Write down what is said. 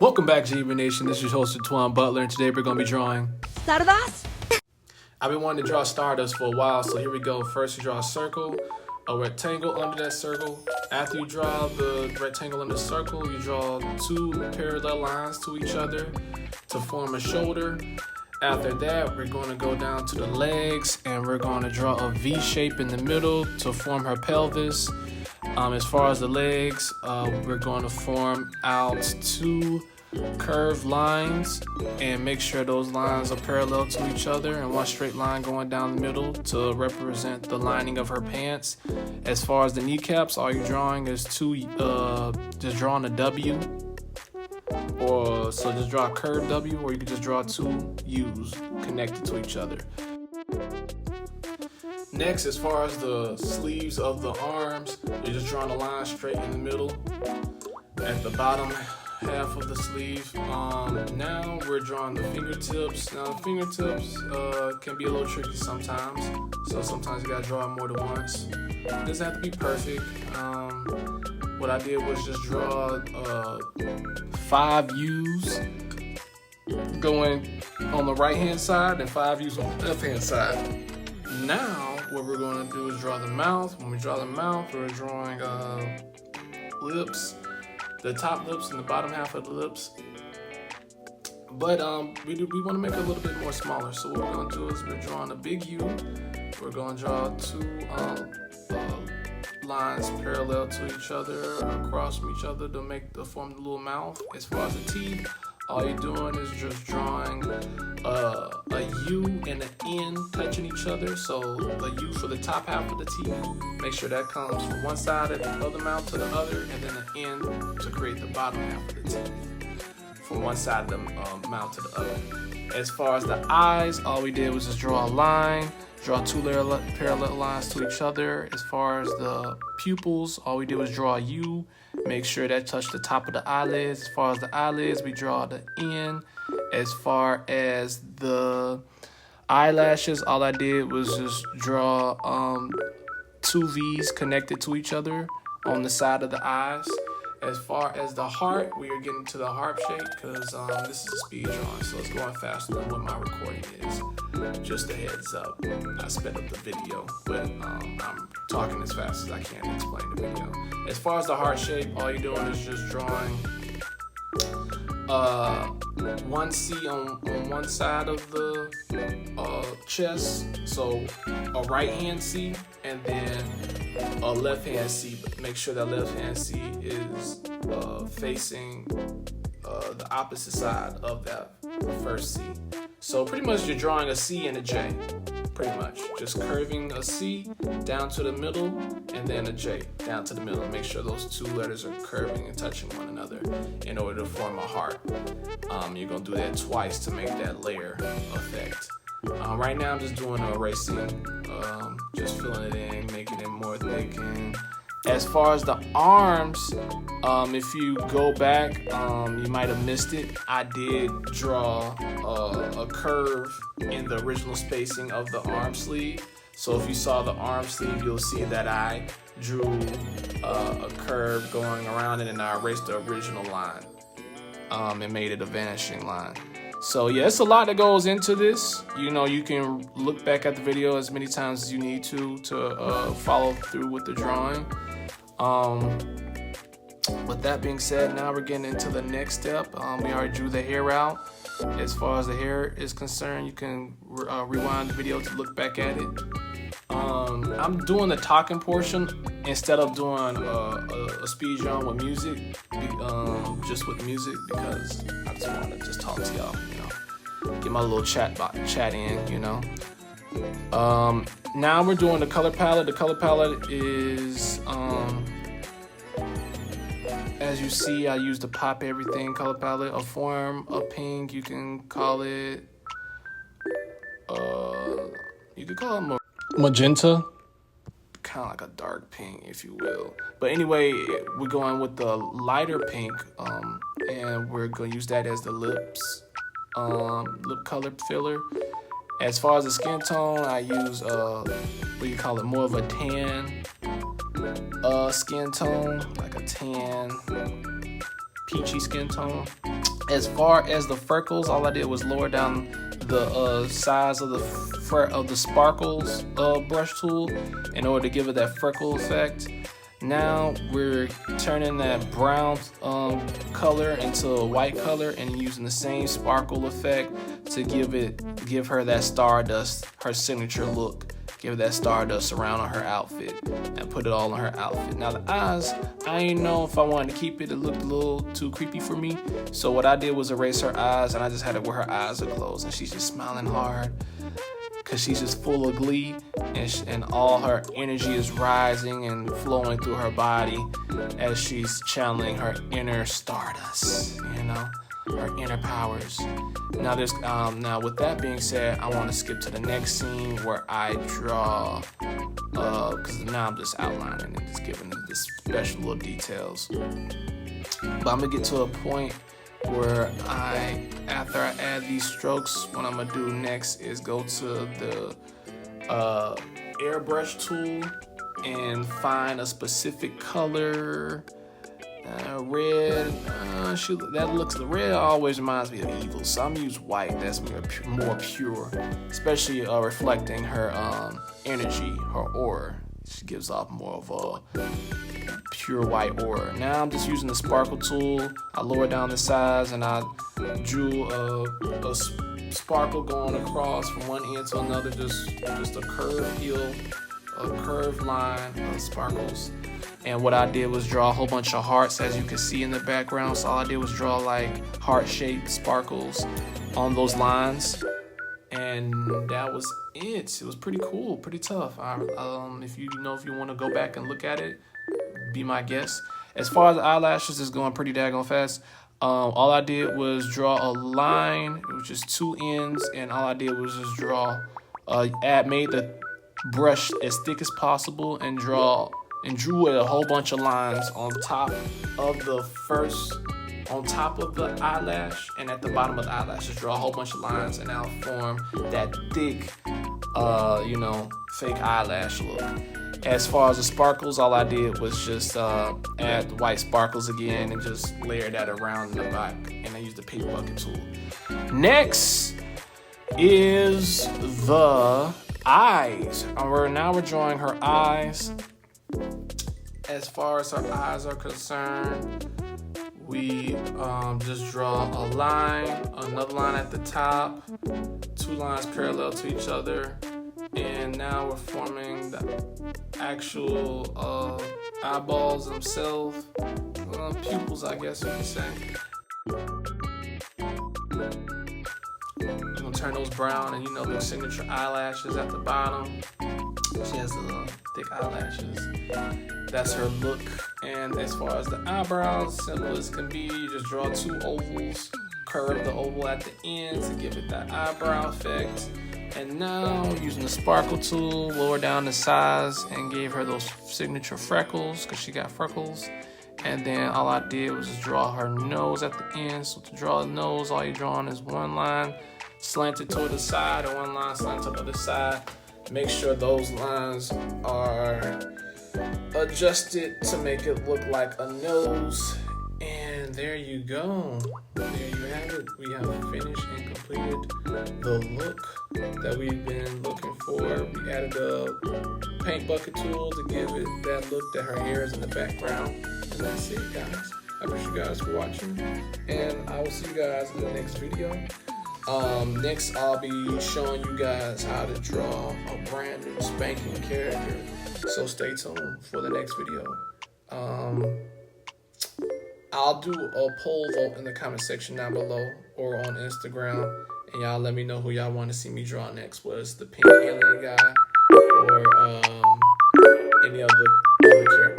Welcome back, G Nation. This is your host, Twan Butler, and today we're going to be drawing Stardust? I've been wanting to draw Stardust for a while, so here we go. First, you draw a circle, a rectangle under that circle. After you draw the rectangle under the circle, you draw two parallel lines to each other to form a shoulder. After that, we're going to go down to the legs, and we're going to draw a V shape in the middle to form her pelvis. As far as the legs, we're going to form out two curved lines and make sure those lines are parallel to each other, and one straight line going down the middle to represent the lining of her pants. As far as the kneecaps, all you're drawing is just drawing a W, or so just draw a curved W, or you can just draw two U's connected to each other. Next, as far as the sleeves of the arms, you're just drawing a line straight in the middle at the bottom half of the sleeve. Now we're drawing the fingertips. Now the fingertips can be a little tricky sometimes, so sometimes you gotta draw it more than once. It doesn't have to be perfect. What I did was just draw 5 U's going on the right hand side and 5 U's on the left hand side. Now what we're going to do is draw the mouth. When we draw the mouth, we're drawing lips, the top lips and the bottom half of the lips. But we want to make it a little bit more smaller. So what we're going to do is we're drawing a big U. We're going to draw two lines parallel to each other, across from each other to form the little mouth. As far as the teeth, all you're doing is just drawing a U and an N touching each other. So a U for the top half of the teeth. Make sure that comes from one side of the mouth to the other, and then an N to create the bottom half of the teeth from one side of the mouth to the other. As far as the eyes, all we did was just draw a line, draw two parallel lines to each other. As far as the pupils, all we did was draw a U. Make sure that touched the top of the eyelids. As far as the eyelids, we draw the N. As far as the eyelashes, all I did was just draw 2 V's connected to each other on the side of the eyes. As far as the heart, we are getting to the heart shape because this is a speed drawing, so it's going faster than what my recording is. Just a heads up, I sped up the video, but I'm talking as fast as I can to explain the video. As far as the heart shape, all you're doing is just drawing one C on one side of the chest, so a right hand C and then a left hand C, but make sure that left hand C is facing the opposite side of that first C. So pretty much you're drawing a C and a J, pretty much. Just curving a C down to the middle and then a J down to the middle. Make sure those two letters are curving and touching one another in order to form a heart. You're gonna do that twice to make that layer effect. Right now I'm just doing a erasing, just filling it in, making it more thick. And as far as the arms, if you go back, you might have missed it. I did draw a curve in the original spacing of the arm sleeve. So if you saw the arm sleeve, you'll see that I drew a curve going around it, and I erased the original line and made it a vanishing line. So yeah, it's a lot that goes into this. You know, you can look back at the video as many times as you need to follow through with the drawing. With that being said, now we're getting into the next step. We already drew the hair out. As far as the hair is concerned, you can rewind the video to look back at it. I'm doing the talking portion instead of doing a speed drawing with music, just with music, because I just want to just talk to y'all, you know, get my little chat in, you know. Now we're doing the color palette. The color palette is, as you see, I used the Pop Everything color palette, a form of pink. You can call it, magenta, kind of like a dark pink, if you will. But anyway, we're going with the lighter pink, and we're going to use that as the lip color filler. As far as the skin tone, I use more of a tan skin tone, like a tan peachy skin tone. As far as the freckles, all I did was lower down the size of the sparkles brush tool in order to give it that freckle effect. Now we're turning that brown color into a white color and using the same sparkle effect to give her that Stardust, her signature look. Give that Stardust around on her outfit and put it all on her outfit. Now the eyes, I didn't know if I wanted to keep it. It looked a little too creepy for me. So what I did was erase her eyes, and I just had it where her eyes are closed, and she's just smiling hard because she's just full of glee, and all her energy is rising and flowing through her body as she's channeling her inner Stardust, her inner powers. Now with that being said, I want to skip to the next scene where I draw, because now I'm just outlining and just giving it the special little details. But I'm gonna get to a point where after I add these strokes, what I'm gonna do next is go to the airbrush tool and find a specific color. Red, the red always reminds me of evil, so I'm gonna use white. That's more pure, especially reflecting her energy, her aura. She gives off more of a pure white aura. Now I'm just using the sparkle tool. I lower down the size and I drew a sparkle going across from one end to another, just a curved heel, a curved line of sparkles. And what I did was draw a whole bunch of hearts, as you can see in the background. So all I did was draw like heart-shaped sparkles on those lines. And that was it. It was pretty cool, pretty tough. If you want to go back and look at it, be my guest. As far as the eyelashes, it's going pretty daggone fast. All I did was draw a line, which is two ends, and all I did was just made the brush as thick as possible and drew a whole bunch of lines on top of the eyelash and at the bottom of the eyelash. Just draw a whole bunch of lines and I'll form that thick, fake eyelash look. As far as the sparkles, all I did was just add the white sparkles again and just layer that around in the back, and I used the paint bucket tool. Next is the eyes. Now we're drawing her eyes. As far as her eyes are concerned, we just draw a line, another line at the top, two lines parallel to each other, and now we're forming the actual eyeballs themselves, pupils, I guess you could say. We're gonna turn those brown, and the signature eyelashes at the bottom. She has the thick eyelashes. That's her look. And as far as the eyebrows, simple as can be, you just draw two ovals, curve the oval at the end to give it that eyebrow effect. And now, using the sparkle tool, lower down the size and gave her those signature freckles, because she got freckles. And then all I did was just draw her nose at the end. So to draw the nose, all you're drawing is one line slanted toward the side and one line slanted to the other side. Make sure those lines are adjusted to make it look like a nose. And there you go. There you have it. We have finished and completed the look that we've been looking for. We added a paint bucket tool to give it that look that her hair is in the background. And that's it, guys. I appreciate you guys for watching. And I will see you guys in the next video. Next, I'll be showing you guys how to draw a brand new spanking character. So stay tuned for the next video. I'll do a poll vote in the comment section down below or on Instagram, and y'all let me know who y'all want to see me draw next. Whether it's the pink alien guy or any of the other characters.